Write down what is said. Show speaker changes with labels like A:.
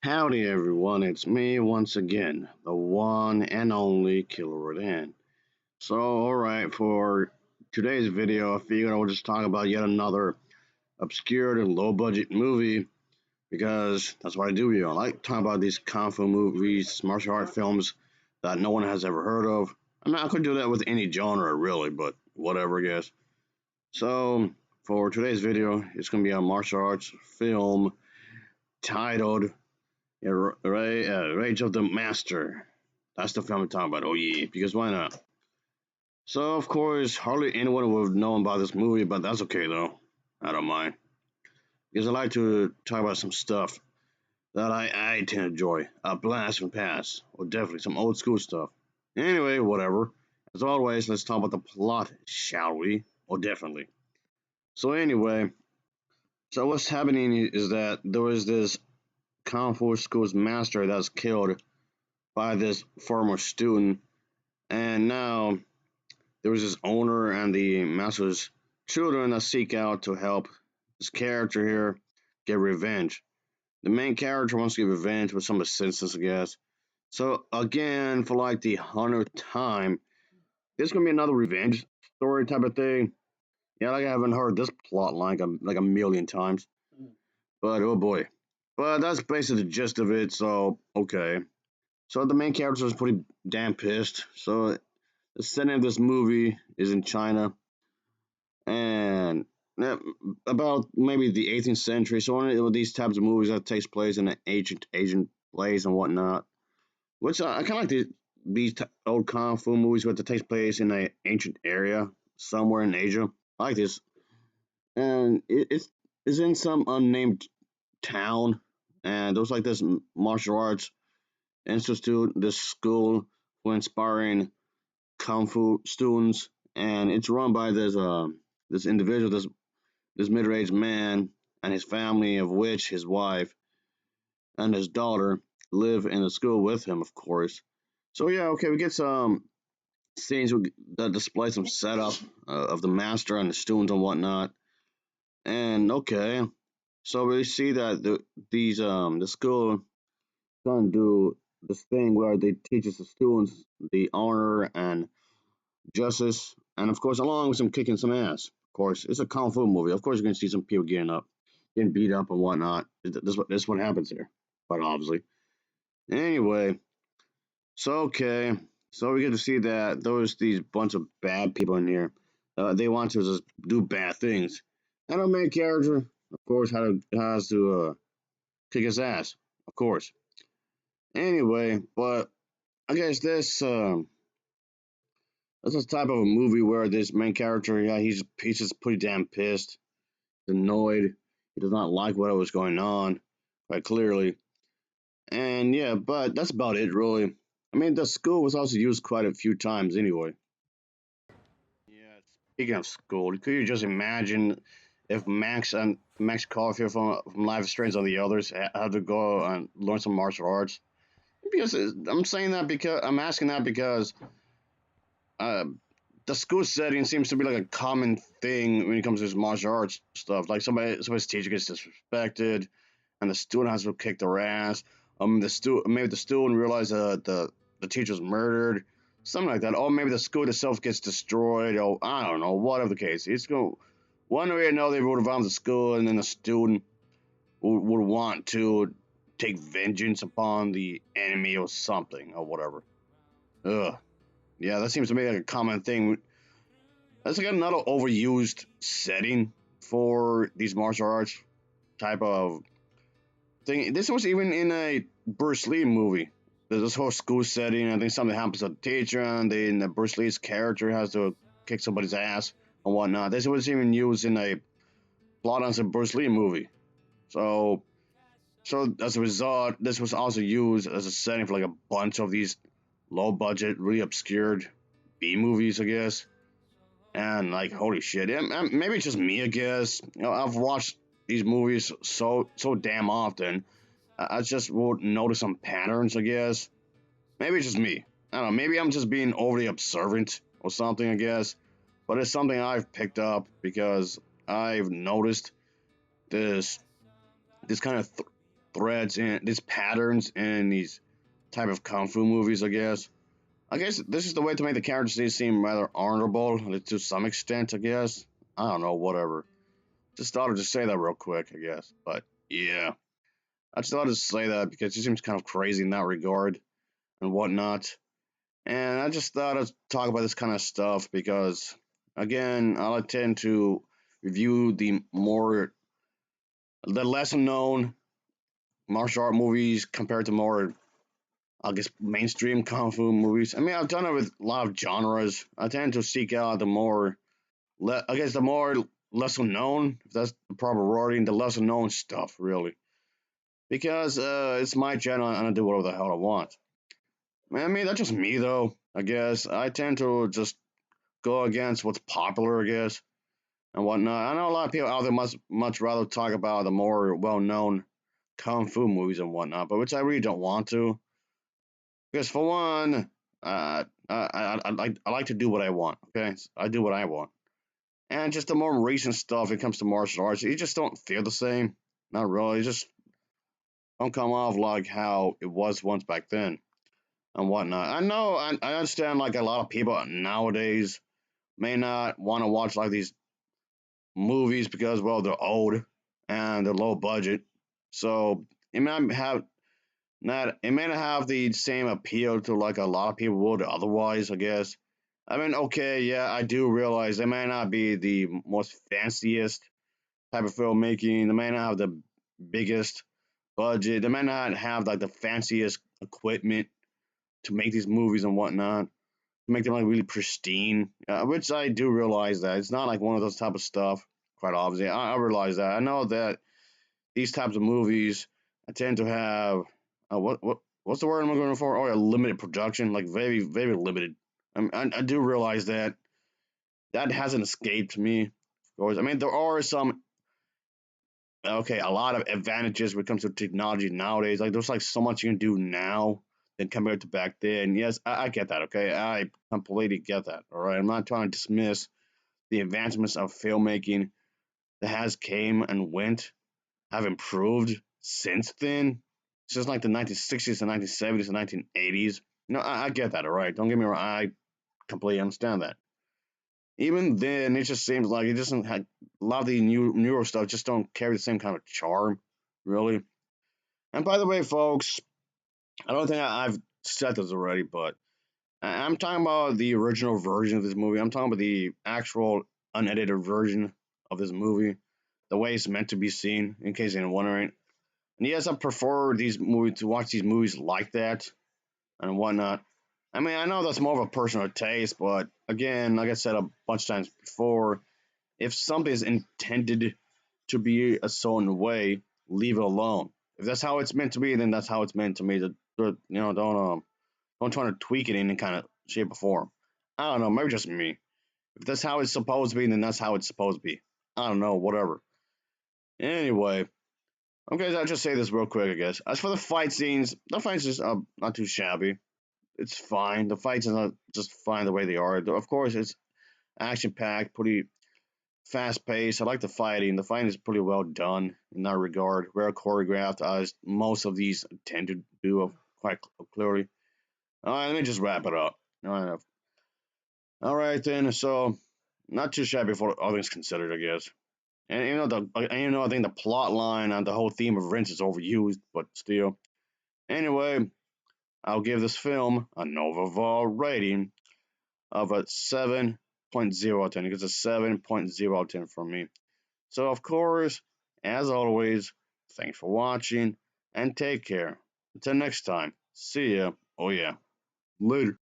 A: Howdy everyone, it's me once again, the one and only Killer Dan. So, alright, for today's video, I figured I would just talk about yet another obscure and low budget movie because that's what I do here. I like talking about these kung fu movies, martial art films that no one has ever heard of. I mean, I could do that with any genre really, but whatever, I guess. So, for today's video, it's going to be a martial arts film titled yeah, right. Rage of the Master. That's the film I'm talking about. Oh yeah, because why not? So of course, hardly anyone would have known about this movie, but that's okay though. I don't mind because I like to talk about some stuff that I tend to enjoy. A blast from the past, or definitely some old school stuff. Anyway, whatever. As always, let's talk about the plot, shall we? Or definitely. So anyway, so what's happening is that there was this Kung Fu school's master that's killed by this former student. And now there was this owner and the master's children that seek out to help this character here get revenge. The main character wants to get revenge with some assistance, I guess. So again, for like the 100th time, there's gonna be another revenge story type of thing. Yeah, like I haven't heard this plot line like a million times. But oh boy. But that's basically the gist of it, so okay. So the main character is pretty damn pissed. So the setting of this movie is in China, and uh, about maybe the 18th century. So one of these types of movies that takes place in an ancient Asian place and whatnot. Which I kind of like these old kung fu movies where it takes place in an ancient area somewhere in Asia. I like this, and it's in some unnamed town, and there's like this martial arts institute, this school for inspiring kung fu students, and it's run by this individual, this middle-aged man and his family, of which his wife and his daughter live in the school with him, of course. So yeah, okay, we get some scenes that display some setup of the master and the students and whatnot, and okay, so we see that the school gonna do this thing where they teaches the students the honor and justice, and of course, along with some kicking some ass. Of course, it's a kung fu movie. Of course, you're gonna see some people getting beat up and whatnot. This what happens here, quite obviously. Anyway, so okay, so we get to see that there was these bunch of bad people in here. They want to just do bad things, and our main character, of course, has to kick his ass, of course. Anyway, but I guess this type of a movie where this main character, yeah, he's just pretty damn pissed, annoyed. He does not like what was going on, quite clearly. And yeah, but that's about it, really. I mean, the school was also used quite a few times anyway. Yeah, speaking of school, could you just imagine if Max Caulfield from Life is Strange and the others had to go and learn some martial arts? Because I'm saying that because I'm asking that because uh, the school setting seems to be like a common thing when it comes to this martial arts stuff. Like somebody's teacher gets disrespected, and the student has to kick their ass. Maybe the student realizes the teacher's murdered, something like that. Or maybe the school itself gets destroyed. Or I don't know, whatever the case. It's go one way or another. They would have found the school, and then the student would want to take vengeance upon the enemy or something or whatever. Ugh. Yeah, that seems to me like a common thing. That's like another overused setting for these martial arts type of thing. This was even in a Bruce Lee movie. There's this whole school setting. I think something happens to the teacher, and then the Bruce Lee's character has to kick somebody's ass and whatnot. This was even used in a plot on some Bruce Lee movie. So, so as a result, this was also used as a setting for like a bunch of these low budget, really obscured B movies, I guess. And like, holy shit, maybe it's just me, I guess. I've watched these movies so damn often. I just will notice some patterns, I guess. Maybe it's just me. I don't know. Maybe I'm just being overly observant or something, I guess. But it's something I've picked up because I've noticed this this kind of threads and these patterns in these type of kung fu movies, I guess. I guess this is the way to make the characters seem rather honorable to some extent, I guess. I don't know, whatever. Just thought I'd just say that real quick, I guess. But yeah, I just thought I'd say that because it seems kind of crazy in that regard and whatnot. And I just thought I'd talk about this kind of stuff because, again, I tend to review the lesser known martial art movies compared to more, I guess, mainstream kung fu movies. I mean, I've done it with a lot of genres. I tend to seek out I guess, the more lesser known, if that's the proper wording, the lesser known stuff, really. Because it's my channel and I do whatever the hell I want. I mean, that's just me, though, I guess. I tend to just go against what's popular, I guess, and whatnot. I know a lot of people out there much rather talk about the more well known kung fu movies and whatnot, but which I really don't want to. Because for one, I like to do what I want. Okay, I do what I want, and just the more recent stuff, when it comes to martial arts, you just don't feel the same. Not really. You just don't come off like how it was once back then and whatnot. I know. I understand. Like a lot of people nowadays may not want to watch like these movies because well they're old and they're low budget, so it might have it may not have the same appeal to like a lot of people would otherwise, I guess. I mean, okay, yeah, I do realize they may not be the most fanciest type of filmmaking. They may not have the biggest budget. They may not have like the fanciest equipment to make these movies and whatnot, to make them like really pristine. Which I do realize that it's not like one of those type of stuff. Quite obviously, I realize that. I know that these types of movies tend to have what's the word I'm looking for? Oh, yeah, limited production, like very limited. I do realize that that hasn't escaped me. Of course, I mean there are some a lot of advantages when it comes to technology nowadays. Like there's like so much you can do now than compared to back then. Yes, I get that. Okay, I completely get that. All right, I'm not trying to dismiss the advancements of filmmaking that has came and went, have improved since then, since like the 1960s and 1970s and 1980s. No, I get that. All right, don't get me wrong. I completely understand that. Even then, it just seems like it doesn't have a lot of the newer stuff just don't carry the same kind of charm, really. And by the way, folks, I don't think I've said this already, but I'm talking about the original version of this movie. I'm talking about the actual unedited version of this movie, the way it's meant to be seen. In case you're wondering, and yes, I prefer these movies to watch these movies like that and whatnot. I mean, I know that's more of a personal taste, but again, like I said a bunch of times before, if something is intended to be a certain way, leave it alone. If that's how it's meant to be, then that's how it's meant to be. Don't try to tweak it in any kind of shape or form. I don't know, maybe just me. If that's how it's supposed to be, then that's how it's supposed to be. I don't know, whatever. Anyway, okay, I'll just say this real quick, I guess. As for the fight scenes, the fights is not too shabby. It's fine. The fights are not just fine the way they are. Of course, it's action packed, pretty fast paced. I like the fighting. The fighting is pretty well done in that regard. Well choreographed, as most of these tend to do quite clearly. All right, let me just wrap it up. All right then. So, not too shabby for all things considered, I guess. And I think the plot line and the whole theme of Rinse is overused, but still. Anyway, I'll give this film an overall rating of a 7.0 out of 10. It's a 7.0 out of 10 from me. So, of course, as always, thanks for watching and take care. Until next time, see ya. Oh, yeah. Later.